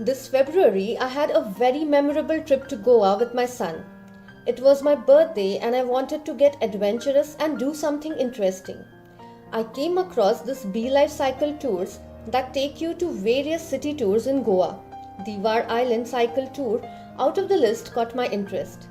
This February, I had a very memorable trip to Goa with my son. It was my birthday and I wanted to get adventurous and do something interesting. I came across this BeLive cycle tours that take you to various city tours in Goa. DIVAR Island cycle tour out of the list caught my interest.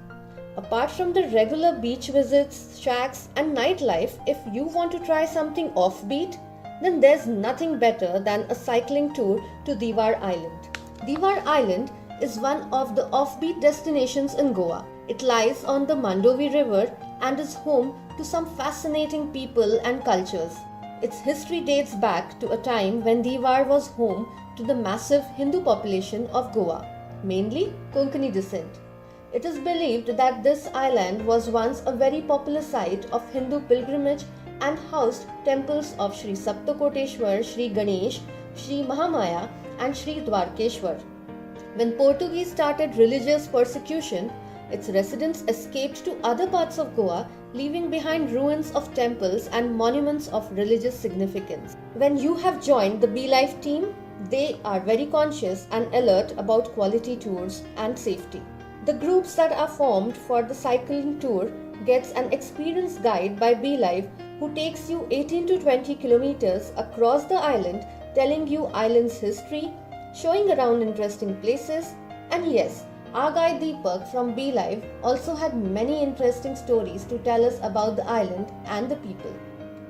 Apart from the regular beach visits, shacks and nightlife, if you want to try something offbeat, then there's nothing better than a cycling tour to DIVAR Island. DIVAR Island is one of the offbeat destinations in Goa. It lies on the Mandovi River and is home to some fascinating people and cultures. Its history dates back to a time when DIVAR was home to the massive Hindu population of Goa, mainly Konkani descent. It is believed that this island was once a very popular site of Hindu pilgrimage and housed temples of Sri Saptakoteshwar, Sri Ganesh, Sri Mahamaya and Sri Dwarkeshwar. When Portuguese started religious persecution, its residents escaped to other parts of Goa, leaving behind ruins of temples and monuments of religious significance. When you have joined the BeLive team, they are very conscious and alert about quality tours and safety. The groups that are formed for the cycling tour gets an experienced guide by BeLive who takes you 18 to 20 kilometers across the island, telling you island's history, showing around interesting places, and yes, our guide Deepak from BeLive also had many interesting stories to tell us about the island and the people.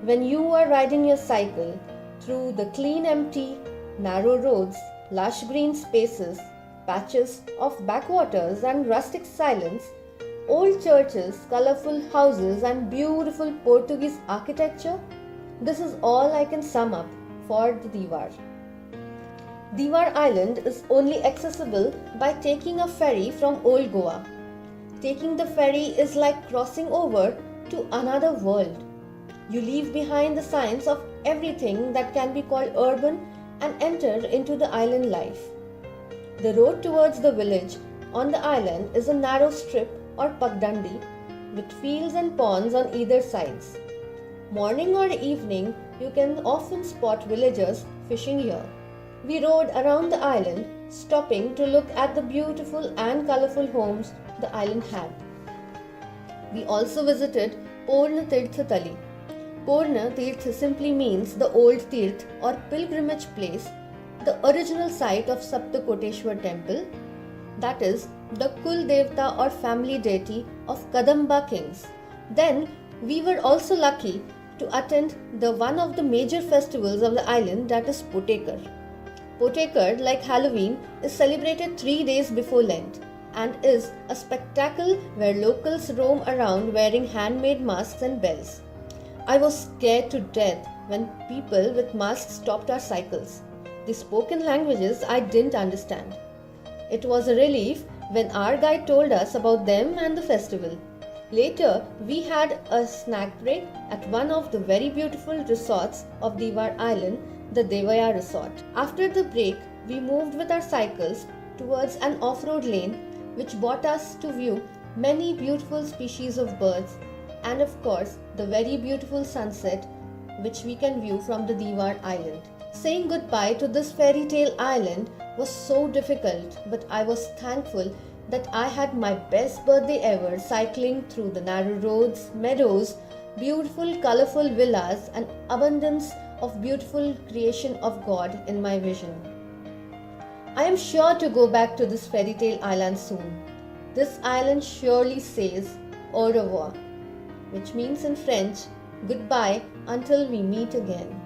When you are riding your cycle through the clean, empty, narrow roads, lush green spaces, patches of backwaters and rustic silence, old churches, colorful houses and beautiful Portuguese architecture, this is all I can sum up for the DIVAR. DIVAR Island is only accessible by taking a ferry from Old Goa. Taking the ferry is like crossing over to another world. You leave behind the signs of everything that can be called urban and enter into the island life. The road towards the village on the island is a narrow strip or pagdandi with fields and ponds on either sides. Morning or evening, you can often spot villagers fishing here. We rode around the island, stopping to look at the beautiful and colorful homes the island had. We also visited Purna Tirtha Tali. Purna Tirtha simply means the old Tirth or pilgrimage place, the original site of Saptakoteshwar temple, that is the Kul Devta or family deity of Kadamba kings. Then we were also lucky to attend one of the major festivals of the island, that is Potekar. Potekar, like Halloween, is celebrated 3 days before Lent and is a spectacle where locals roam around wearing handmade masks and bells. I was scared to death when people with masks stopped our cycles. The spoken languages I didn't understand. It was a relief when our guide told us about them and the festival. Later, we had a snack break at one of the very beautiful resorts of DIVAR Island, the Devaya Resort. After the break, we moved with our cycles towards an off-road lane which brought us to view many beautiful species of birds and of course the very beautiful sunset which we can view from the DIVAR Island. Saying goodbye to this fairy tale island was so difficult, but I was thankful that I had my best birthday ever cycling through the narrow roads, meadows, beautiful colorful villas and abundance of beautiful creation of God in my vision. I am sure to go back to this fairy tale island soon. This island surely says au revoir, which means in French, goodbye until we meet again.